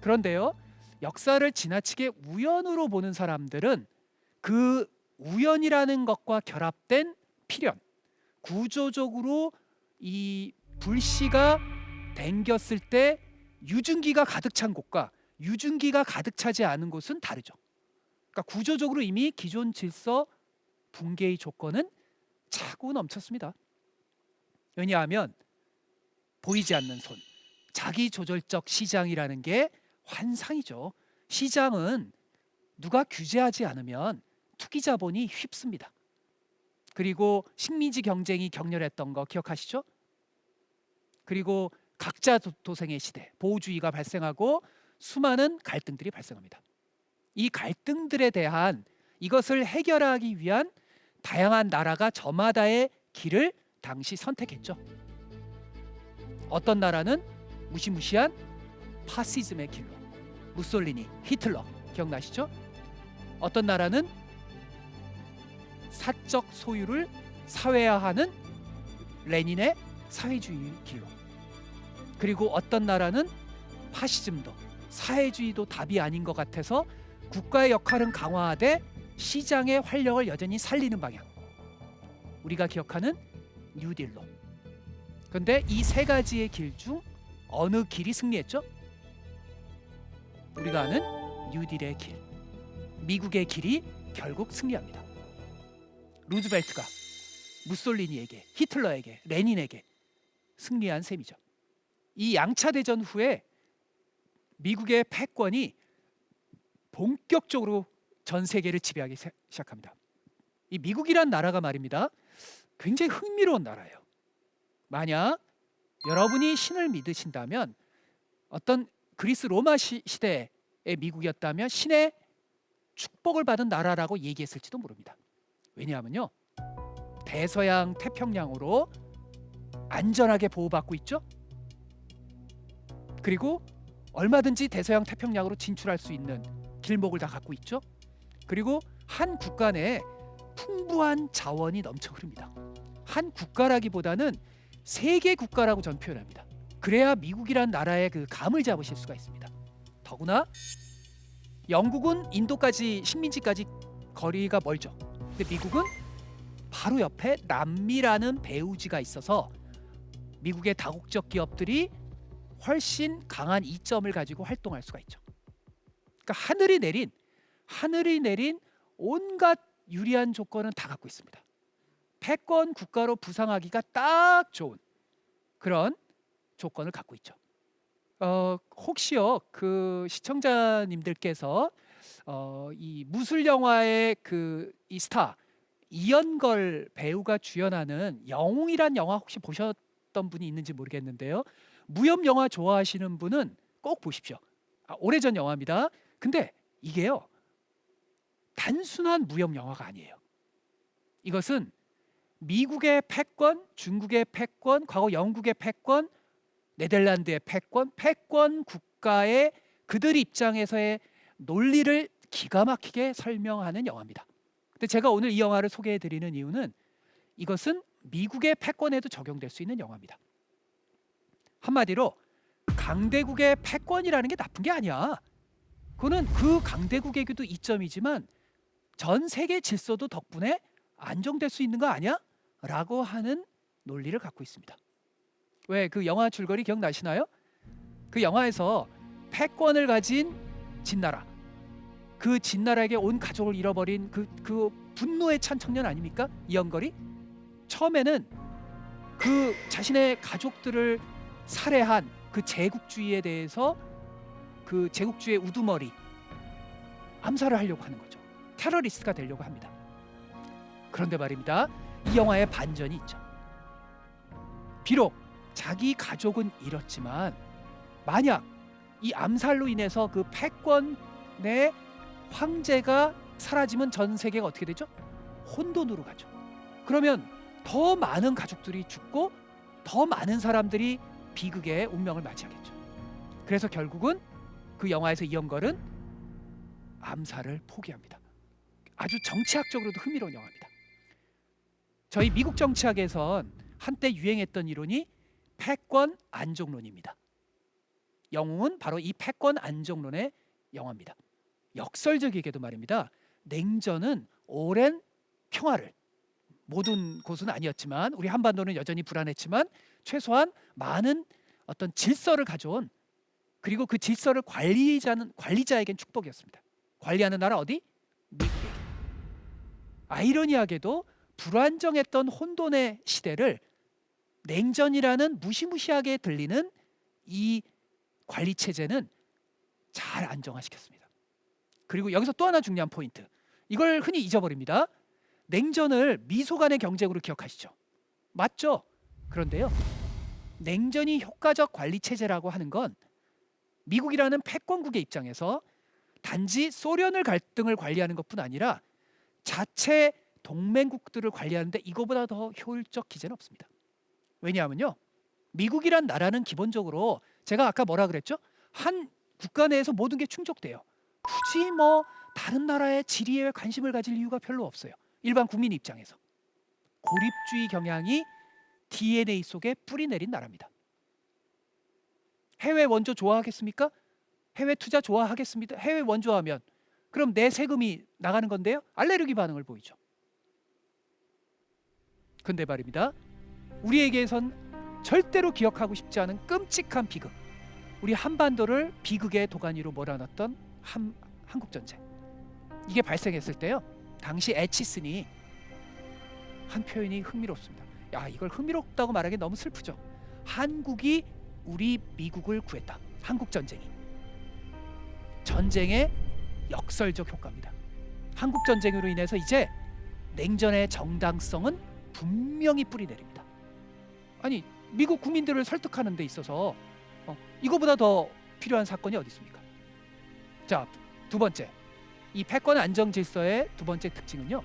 그런데요, 역사를 지나치게 우연으로 보는 사람들은 그 우연이라는 것과 결합된 필연, 구조적으로 이 불씨가 댕겼을 때 유증기가 가득 찬 곳과 유증기가 가득 차지 않은 곳은 다르죠. 그러니까 구조적으로 이미 기존 질서 붕괴의 조건은 차고 넘쳤습니다. 왜냐하면 보이지 않는 손, 자기 조절적 시장이라는 게 환상이죠. 시장은 누가 규제하지 않으면 투기 자본이 휩습니다. 그리고 식민지 경쟁이 격렬했던 거 기억하시죠? 그리고 각자 도생의 시대, 보호주의가 발생하고 수많은 갈등들이 발생합니다. 이 갈등들에 대한 이것을 해결하기 위한 다양한 나라가 저마다의 길을 당시 선택했죠. 어떤 나라는 무시무시한 파시즘의 길로, 무솔리니, 히틀러 기억나시죠? 어떤 나라는 사적 소유를 사회화하는 레닌의 사회주의 길로, 그리고 어떤 나라는 파시즘도 사회주의도 답이 아닌 것 같아서 국가의 역할은 강화하되 시장의 활력을 여전히 살리는 방향, 우리가 기억하는 뉴딜로. 그런데 이 세 가지의 길 중 어느 길이 승리했죠? 우리가 아는 뉴딜의 길, 미국의 길이 결국 승리합니다. 루즈벨트가 무솔리니에게, 히틀러에게, 레닌에게 승리한 셈이죠. 이 양차 대전 후에 미국의 패권이 본격적으로 전 세계를 지배하기 시작합니다. 이 미국이란 나라가 말입니다, 굉장히 흥미로운 나라예요. 만약 여러분이 신을 믿으신다면 어떤 그리스 로마 시대의 미국이었다면 신의 축복을 받은 나라라고 얘기했을지도 모릅니다. 왜냐하면요, 대서양 태평양으로 안전하게 보호받고 있죠. 그리고 얼마든지 대서양 태평양으로 진출할 수 있는 길목을 다 갖고 있죠. 그리고 한 국가 내에 풍부한 자원이 넘쳐 흐릅니다. 한 국가라기보다는 세계 국가라고 전 표현합니다. 그래야 미국이란 나라의 그 감을 잡으실 수가 있습니다. 더구나 영국은 인도까지, 식민지까지 거리가 멀죠. 근데 미국은 바로 옆에 남미라는 배후지가 있어서 미국의 다국적 기업들이 훨씬 강한 이점을 가지고 활동할 수가 있죠. 그러니까 하늘이 내린 온갖 유리한 조건은 다 갖고 있습니다. 패권 국가로 부상하기가 딱 좋은 그런 조건을 갖고 있죠. 혹시요, 그 시청자님들께서 이 무술 영화의 이 스타 이연걸 배우가 주연하는 영웅이란 영화 혹시 보셨던 분이 있는지 모르겠는데요. 무협 영화 좋아하시는 분은 꼭 보십시오. 오래전 영화입니다. 근데 이게요, 단순한 무협 영화가 아니에요. 이것은 미국의 패권, 중국의 패권, 과거 영국의 패권, 네덜란드의 패권 국가의 그들 입장에서의 논리를 기가 막히게 설명하는 영화입니다. 근데 제가 오늘 이 영화를 소개해 드리는 이유는 이것은 미국의 패권에도 적용될 수 있는 영화입니다. 한마디로 강대국의 패권이라는 게 나쁜 게 아니야. 그거는 그 강대국에게도 이점이지만 전 세계 질서도 덕분에 안정될 수 있는 거 아니야? 라고 하는 논리를 갖고 있습니다. 왜 그 영화 줄거리 기억나시나요? 그 영화에서 패권을 가진 진나라, 그 진나라에게 온 가족을 잃어버린 그 분노에 찬 청년 아닙니까? 이연걸이 처음에는 그 자신의 가족들을 살해한 그 제국주의에 대해서 그 제국주의의 우두머리 암살을 하려고 하는 거죠. 테러리스트가 되려고 합니다. 그런데 말입니다, 이 영화에 반전이 있죠. 비록 자기 가족은 잃었지만 만약 이 암살로 인해서 그 패권의 황제가 사라지면 전 세계가 어떻게 되죠? 혼돈으로 가죠. 그러면 더 많은 가족들이 죽고 더 많은 사람들이 비극의 운명을 맞이하겠죠. 그래서 결국은 그 영화에서 이연걸은 암살을 포기합니다. 아주 정치학적으로도 흥미로운 영화입니다. 저희 미국 정치학에선 한때 유행했던 이론이 패권 안정론입니다. 영웅은 바로 이 패권 안정론의 영화입니다. 역설적이게도 말입니다. 냉전은 오랜 평화를, 모든 곳은 아니었지만 우리 한반도는 여전히 불안했지만 최소한 많은 어떤 질서를 가져온, 그리고 그 질서를 관리자에겐 축복이었습니다. 관리하는 나라 어디? 미국에게. 아이러니하게도 불안정했던 혼돈의 시대를 냉전이라는 무시무시하게 들리는 이 관리 체제는 잘 안정화시켰습니다. 그리고 여기서 또 하나 중요한 포인트, 이걸 흔히 잊어버립니다. 냉전을 미소 간의 경쟁으로 기억하시죠? 맞죠? 그런데요, 냉전이 효과적 관리 체제라고 하는 건 미국이라는 패권국의 입장에서 단지 소련을 갈등을 관리하는 것뿐 아니라 자체 동맹국들을 관리하는데 이거보다 더 효율적 기제는 없습니다. 왜냐하면요, 미국이란 나라는 기본적으로 제가 아까 뭐라 그랬죠? 한 국가 내에서 모든 게 충족돼요. 굳이 뭐 다른 나라의 지리에 관심을 가질 이유가 별로 없어요. 일반 국민 입장에서 고립주의 경향이 DNA 속에 뿌리 내린 나라입니다. 해외 원조 좋아하겠습니까? 해외 투자 좋아하겠습니다. 해외 원조하면 그럼 내 세금이 나가는 건데요, 알레르기 반응을 보이죠. 근데 말입니다, 우리에게선 절대로 기억하고 싶지 않은 끔찍한 비극, 우리 한반도를 비극의 도가니로 몰아넣었던 한국전쟁, 이게 발생했을 때요, 당시 에치슨이 한 표현이 흥미롭습니다. 야, 이걸 흥미롭다고 말하기 너무 슬프죠. 한국이 우리 미국을 구했다. 한국전쟁이 전쟁의 역설적 효과입니다. 한국전쟁으로 인해서 이제 냉전의 정당성은 분명히 뿌리내립니다. 아니, 미국 국민들을 설득하는 데 있어서 이거보다 더 필요한 사건이 어디 있습니까? 자, 두 번째, 이 패권 안정 질서의 두 번째 특징은요,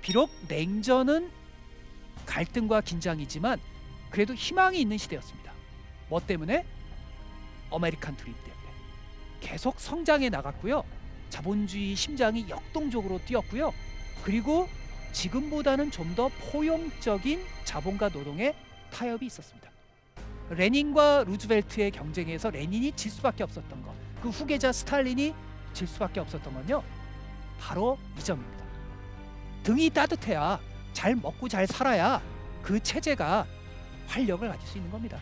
비록 냉전은 갈등과 긴장이지만 그래도 희망이 있는 시대였습니다. 뭐 때문에? 아메리칸 드림 때문에. 계속 성장해 나갔고요, 자본주의 심장이 역동적으로 뛰었고요, 그리고 지금보다는 좀 더 포용적인 자본과 노동의 타협이 있었습니다. 레닌과 루즈벨트의 경쟁에서 레닌이 질 수밖에 없었던 것, 그 후계자 스탈린이 질 수밖에 없었던 건요, 바로 이 점입니다. 등이 따뜻해야, 잘 먹고 잘 살아야 그 체제가 활력을 가질 수 있는 겁니다.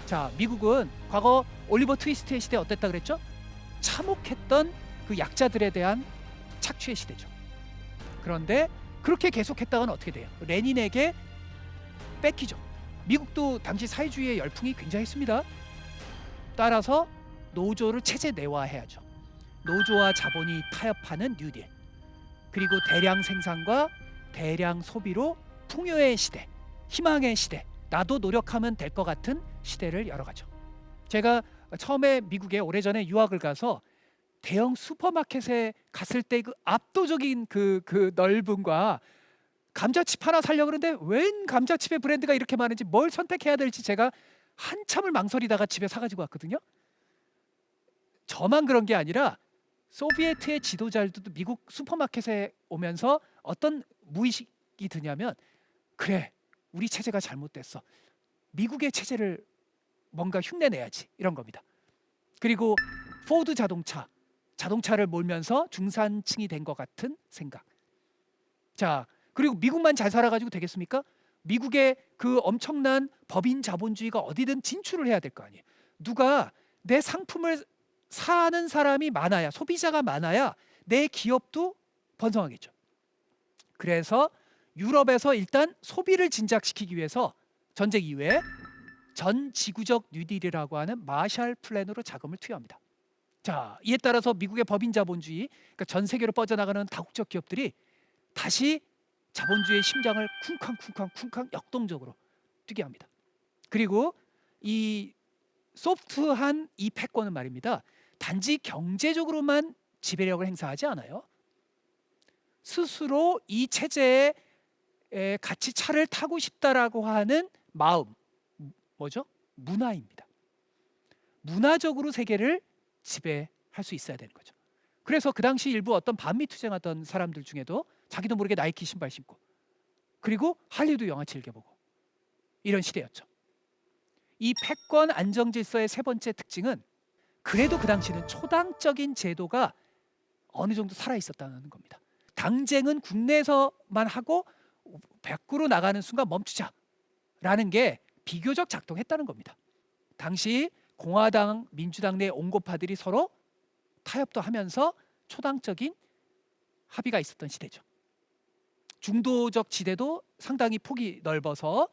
자, 미국은 과거 올리버 트위스트의 시대 어땠다 그랬죠? 참혹했던 그 약자들에 대한 착취의 시대죠. 그런데 그렇게 계속했다가는 어떻게 돼요? 레닌에게 뺏기죠. 미국도 당시 사회주의의 열풍이 굉장했습니다. 따라서 노조를 체제 내화해야죠. 노조와 자본이 타협하는 뉴딜, 그리고 대량 생산과 대량 소비로 풍요의 시대, 희망의 시대, 나도 노력하면 될 것 같은 시대를 열어가죠. 제가 처음에 미국에 오래전에 유학을 가서 대형 슈퍼마켓에 갔을 때 그 압도적인 그 넓음과, 감자칩 하나 사려고 그러는데 웬 감자칩의 브랜드가 이렇게 많은지 뭘 선택해야 될지 제가 한참을 망설이다가 집에 사가지고 왔거든요. 저만 그런 게 아니라 소비에트의 지도자들도 미국 슈퍼마켓에 오면서 어떤 무의식이 드냐면, 그래, 우리 체제가 잘못됐어, 미국의 체제를 뭔가 흉내내야지, 이런 겁니다. 그리고 포드 자동차를 몰면서 중산층이 된 것 같은 생각. 자, 그리고 미국만 잘 살아가지고 되겠습니까? 미국의 그 엄청난 법인 자본주의가 어디든 진출을 해야 될 거 아니에요. 누가 내 상품을 사는 사람이 많아야, 소비자가 많아야 내 기업도 번성하겠죠. 그래서 유럽에서 일단 소비를 진작시키기 위해서 전쟁 이후에 전 지구적 뉴딜이라고 하는 마샬 플랜으로 자금을 투여합니다. 자, 이에 따라서 미국의 법인 자본주의, 그러니까 전 세계로 뻗어나가는 다국적 기업들이 다시 자본주의의 심장을 쿵쾅쿵쾅 역동적으로 뛰게 합니다. 그리고 이 소프트한 이 패권은 말입니다, 단지 경제적으로만 지배력을 행사하지 않아요. 스스로 이 체제에 같이 차를 타고 싶다라고 하는 마음, 뭐죠? 문화입니다. 문화적으로 세계를 지배할 수 있어야 되는 거죠. 그래서 그 당시 일부 어떤 반미 투쟁하던 사람들 중에도 자기도 모르게 나이키 신발 신고, 그리고 할리우드 영화 즐겨보고, 이런 시대였죠. 이 패권 안정 질서의 세 번째 특징은 그래도 그 당시는 초당적인 제도가 어느 정도 살아 있었다는 겁니다. 당쟁은 국내에서만 하고 밖으로 나가는 순간 멈추자라는 게 비교적 작동했다는 겁니다. 당시 공화당, 민주당 내 온고파들이 서로 타협도 하면서 초당적인 합의가 있었던 시대죠. 중도적 지대도 상당히 폭이 넓어서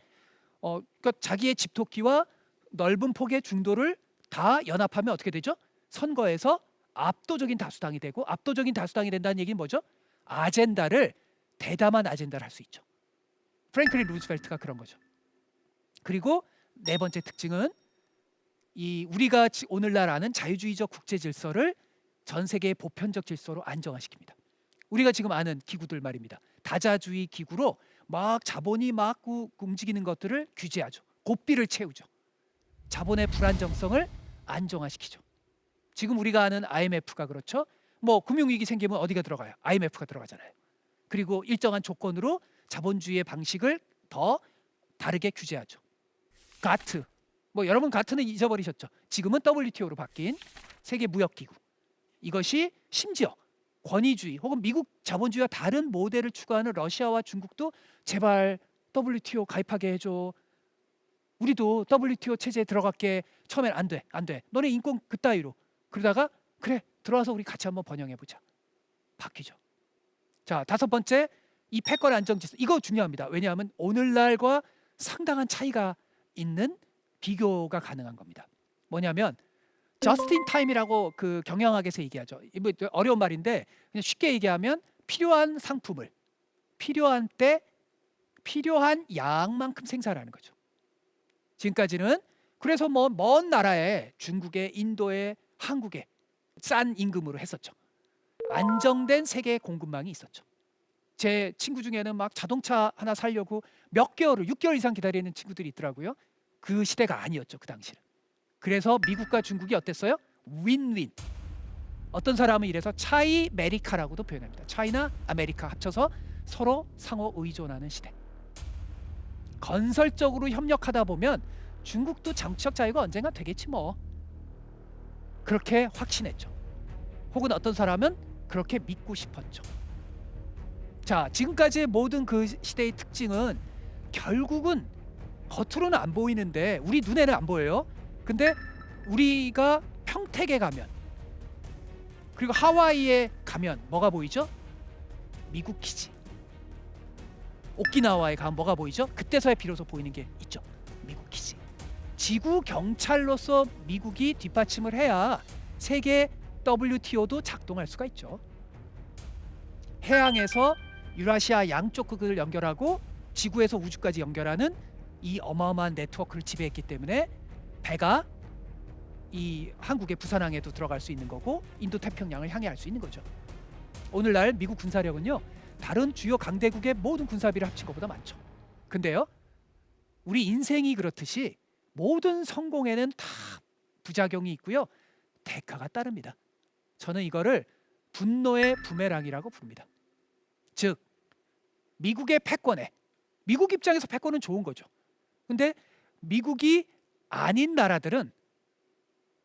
그러니까 자기의 집토끼와 넓은 폭의 중도를 다 연합하면 어떻게 되죠? 선거에서 압도적인 다수당이 되고, 압도적인 다수당이 된다는 얘기는 뭐죠? 대담한 아젠다를 할 수 있죠. 프랭클린 루즈벨트가 그런 거죠. 그리고 네 번째 특징은 이 우리가 오늘날 아는 자유주의적 국제 질서를 전 세계의 보편적 질서로 안정화시킵니다. 우리가 지금 아는 기구들 말입니다. 다자주의 기구로 막 자본이 막 움직이는 것들을 규제하죠. 고삐를 채우죠. 자본의 불안정성을 안정화시키죠. 지금 우리가 아는 IMF가 그렇죠. 뭐 금융위기 생기면 어디가 들어가요? IMF가 들어가잖아요. 그리고 일정한 조건으로 자본주의의 방식을 더 다르게 규제하죠. 가트, 뭐 여러분 가트는 잊어버리셨죠. 지금은 WTO로 바뀐 세계무역기구. 이것이 심지어 권위주의 혹은 미국 자본주의와 다른 모델을 추구하는 러시아와 중국도 제발 WTO 가입하게 해줘. 우리도 WTO 체제에 들어갈게. 처음엔 안 돼. 너네 인권 그따위로. 그러다가 그래 들어와서 우리 같이 한번 번영해보자. 바뀌죠. 자, 다섯 번째, 이 패권 안정 질서. 이거 중요합니다. 왜냐하면 오늘날과 상당한 차이가 있는 비교가 가능한 겁니다. 뭐냐면 저스틴 타임이라고 그 경영학에서 얘기하죠. 이거 어려운 말인데 그냥 쉽게 얘기하면 필요한 상품을 필요한 때 필요한 양만큼 생산하는 거죠. 지금까지는 그래서 뭐 먼 나라에 중국에 인도에 한국에 싼 임금으로 했었죠. 안정된 세계 공급망이 있었죠. 제 친구 중에는 막 자동차 하나 사려고 몇 개월을 6개월 이상 기다리는 친구들이 있더라고요. 그 시대가 아니었죠, 그 당시는. 그래서 미국과 중국이 어땠어요? 윈윈. 어떤 사람은 이래서 차이 메리카라고도 표현합니다. 차이나 아메리카 합쳐서 서로 상호 의존하는 시대. 건설적으로 협력하다 보면 중국도 정치적 자유가 언젠가 되겠지 뭐. 그렇게 확신했죠. 혹은 어떤 사람은 그렇게 믿고 싶었죠. 자, 지금까지의 모든 그 시대의 특징은 결국은 겉으로는 안 보이는데 우리 눈에는 안 보여요. 근데 우리가 평택에 가면 그리고 하와이에 가면 뭐가 보이죠? 미국 기지. 오키나와에 가면 뭐가 보이죠? 그때서야 비로소 보이는 게 있죠. 미국 기지. 지구 경찰로서 미국이 뒷받침을 해야 세계 WTO도 작동할 수가 있죠. 해양에서 유라시아 양쪽 극을 연결하고 지구에서 우주까지 연결하는 이 어마어마한 네트워크를 지배했기 때문에 배가 이 한국의 부산항에도 들어갈 수 있는 거고 인도 태평양을 향해 할 수 있는 거죠. 오늘날 미국 군사력은요 다른 주요 강대국의 모든 군사비를 합친 것보다 많죠. 근데요 우리 인생이 그렇듯이 모든 성공에는 다 부작용이 있고요 대가가 따릅니다. 저는 이거를 분노의 부메랑이라고 부릅니다. 즉 미국의 패권에 미국 입장에서 패권은 좋은 거죠. 근데 미국이 아닌 나라들은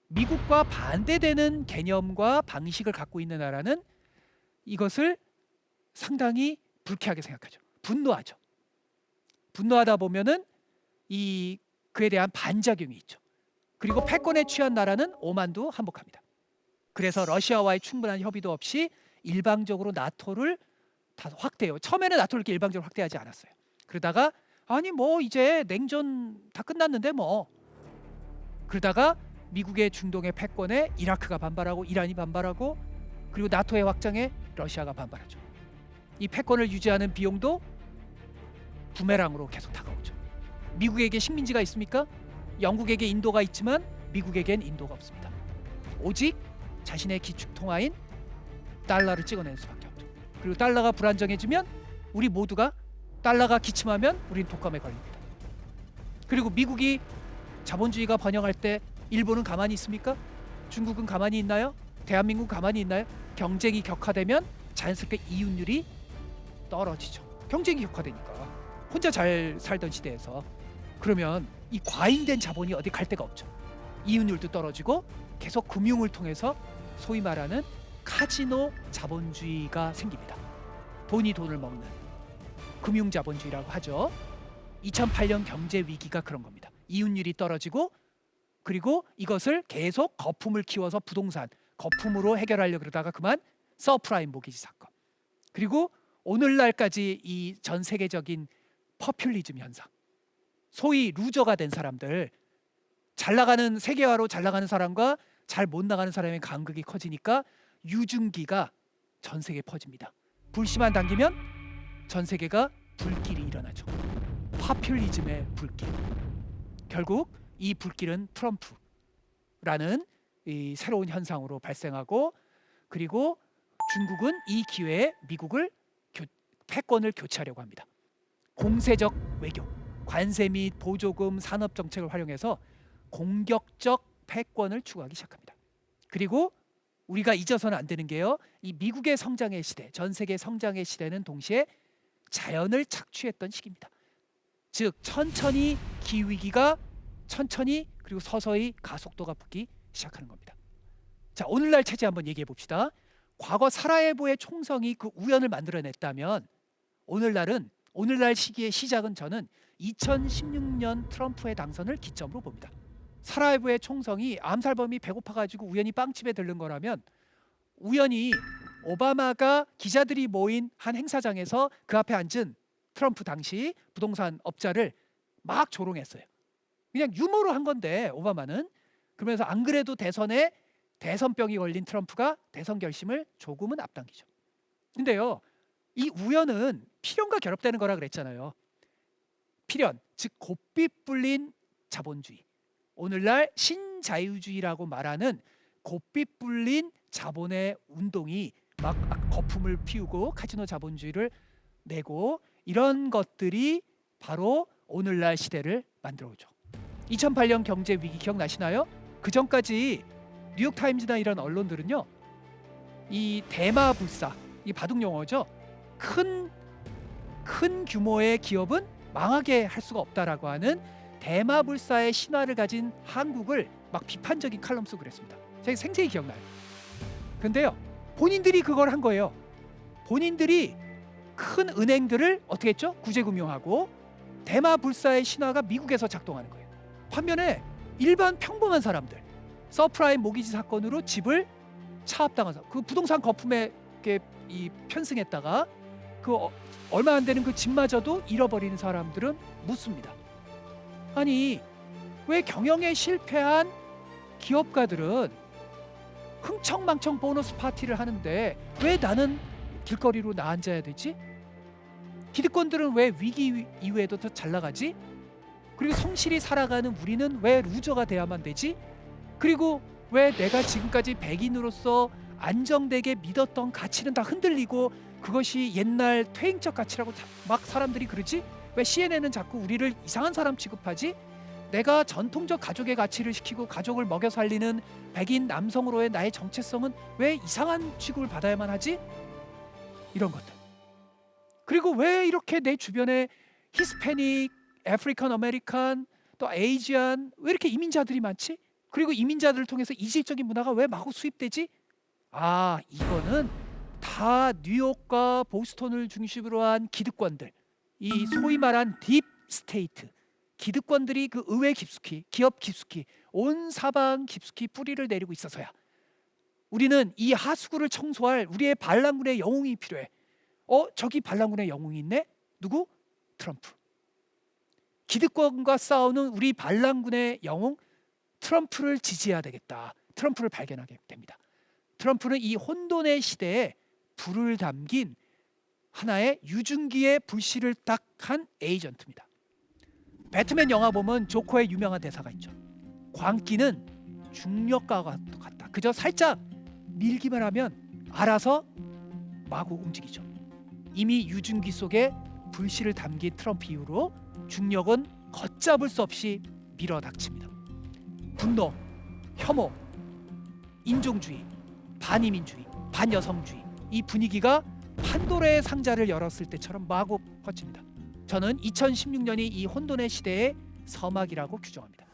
미국과 반대되는 개념과 방식을 갖고 있는 나라는 이것을 상당히 불쾌하게 생각하죠. 분노하죠. 분노하다 보면은 이 그에 대한 반작용이 있죠. 그리고 패권에 취한 나라는 오만도 한복합니다. 그래서 러시아와의 충분한 협의도 없이 일방적으로 나토를 다 확대해요. 처음에는 나토를 이렇게 일방적으로 확대하지 않았어요. 그러다가 아니 뭐 이제 냉전 다 끝났는데 뭐 그러다가 미국의 중동의 패권에 이라크가 반발하고 이란이 반발하고 그리고 나토의 확장에 러시아가 반발하죠. 이 패권을 유지하는 비용도 부메랑으로 계속 다가오죠. 미국에게 식민지가 있습니까? 영국에게 인도가 있지만 미국에겐 인도가 없습니다. 오직 자신의 기축 통화인 달러를 찍어내는 수밖에 없죠. 그리고 달러가 불안정해지면 우리 모두가 달러가 기침하면 우린 독감에 걸립니다. 그리고 미국이 자본주의가 번영할 때 일본은 가만히 있습니까? 중국은 가만히 있나요? 대한민국은 가만히 있나요? 경쟁이 격화되면 자연스럽게 이윤율이 떨어지죠. 경쟁이 격화되니까 혼자 잘 살던 시대에서 그러면 이 과잉된 자본이 어디 갈 데가 없죠. 이윤율도 떨어지고 계속 금융을 통해서 소위 말하는 카지노 자본주의가 생깁니다. 돈이 돈을 먹는 금융 자본주의라고 하죠. 2008년 경제 위기가 그런 겁니다. 이윤율이 떨어지고 그리고 이것을 계속 거품을 키워서 부동산 거품으로 해결하려고 그러다가 그만 서프라임 모기지 사건. 그리고 오늘날까지 이 전 세계적인 퍼퓰리즘 현상. 소위 루저가 된 사람들, 잘 나가는 세계화로 잘 나가는 사람과 잘 못 나가는 사람의 간극이 커지니까 유증기가 전 세계에 퍼집니다. 불씨만 당기면 전 세계가 불길이 일어나죠. 파퓰리즘의 불길. 결국 이 불길은 트럼프라는 이 새로운 현상으로 발생하고 그리고 중국은 이 기회에 미국을 패권을 교체하려고 합니다. 공세적 외교, 관세 및 보조금 산업 정책을 활용해서 공격적 패권을 추구하기 시작합니다. 그리고 우리가 잊어서는 안 되는 게요. 이 미국의 성장의 시대, 전 세계 성장의 시대는 동시에 자연을 착취했던 시기입니다. 즉 천천히 기후위기가 천천히 그리고 서서히 가속도가 붙기 시작하는 겁니다. 자, 오늘날 체제 한번 얘기해 봅시다. 과거 사라예보의 총성이 그 우연을 만들어냈다면 오늘날 시기의 시작은 저는 2016년 트럼프의 당선을 기점으로 봅니다. 사라예보의 총성이 암살범이 배고파가지고 우연히 빵집에 들른 거라면 우연히 오바마가 기자들이 모인 한 행사장에서 그 앞에 앉은 트럼프 당시 부동산 업자를 막 조롱했어요. 그냥 유머로 한 건데 오바마는 그러면서 안 그래도 대선에 대선병이 걸린 트럼프가 대선 결심을 조금은 앞당기죠. 근데요, 이 우연은 필연과 결합되는 거라 그랬잖아요. 필연, 즉 곱빗 불린 자본주의. 오늘날 신자유주의라고 말하는 곱빗 불린 자본의 운동이 막 거품을 피우고 카지노 자본주의를 내고 이런 것들이 바로 오늘날 시대를 만들어오죠. 2008년 경제 위기 기억나시나요? 그 전까지 뉴욕타임즈나 이런 언론들은요, 이 대마불사, 이 바둑 용어죠. 큰 규모의 기업은 망하게 할 수가 없다라고 하는 대마불사의 신화를 가진 한국을 막 비판적인 칼럼 쓰고 그랬습니다. 제가 생생히 기억나요. 근데요, 본인들이 그걸 한 거예요. 본인들이 큰 은행들을 어떻게 했죠? 구제금융하고 대마불사의 신화가 미국에서 작동하는 거예요. 반면에 일반 평범한 사람들, 서프라임 모기지 사건으로 집을 차압당해서 그 부동산 거품에 이 편승했다가 그 얼마 안 되는 그 집마저도 잃어버리는 사람들은 묻습니다. 아니, 왜 경영에 실패한 기업가들은 흥청망청 보너스 파티를 하는데 왜 나는 길거리로 나앉아야 되지? 기득권들은 왜 위기 이후에도 더 잘 나가지? 그리고 성실히 살아가는 우리는 왜 루저가 돼야만 되지? 그리고 왜 내가 지금까지 백인으로서 안정되게 믿었던 가치는 다 흔들리고 그것이 옛날 퇴행적 가치라고 막 사람들이 그러지? 왜 CNN은 자꾸 우리를 이상한 사람 취급하지? 내가 전통적 가족의 가치를 지키고 가족을 먹여 살리는 백인 남성으로의 나의 정체성은 왜 이상한 취급을 받아야만 하지? 이런 것들. 그리고 왜 이렇게 내 주변에 히스패닉, 아프리칸 아메리칸, 또 에이지안 왜 이렇게 이민자들이 많지? 그리고 이민자들을 통해서 이질적인 문화가 왜 마구 수입되지? 아, 이거는 다 뉴욕과 보스턴을 중심으로 한 기득권들, 이 소위 말한 딥 스테이트, 기득권들이 그 의회 깊숙이, 기업 깊숙이, 온 사방 깊숙이 뿌리를 내리고 있어서야 우리는 이 하수구를 청소할 우리의 반란군의 영웅이 필요해. 저기 반란군의 영웅이 있네? 누구? 트럼프. 기득권과 싸우는 우리 반란군의 영웅 트럼프를 지지해야 되겠다. 트럼프를 발견하게 됩니다. 트럼프는 이 혼돈의 시대에 불을 담긴 하나의 유증기의 불씨를 딱 한 에이전트입니다. 배트맨 영화 보면 조커의 유명한 대사가 있죠. 광기는 중력과가 같다. 그저 살짝 밀기만 하면 알아서 마구 움직이죠. 이미 유증기 속에 불씨를 담긴 트럼프 이후로 중력은 걷잡을 수 없이 밀어닥칩니다. 분노, 혐오, 인종주의, 반이민주의, 반여성주의, 이 분위기가 판도라의 상자를 열었을 때처럼 마구 퍼집니다. 저는 2016년이 이 혼돈의 시대의 서막이라고 규정합니다.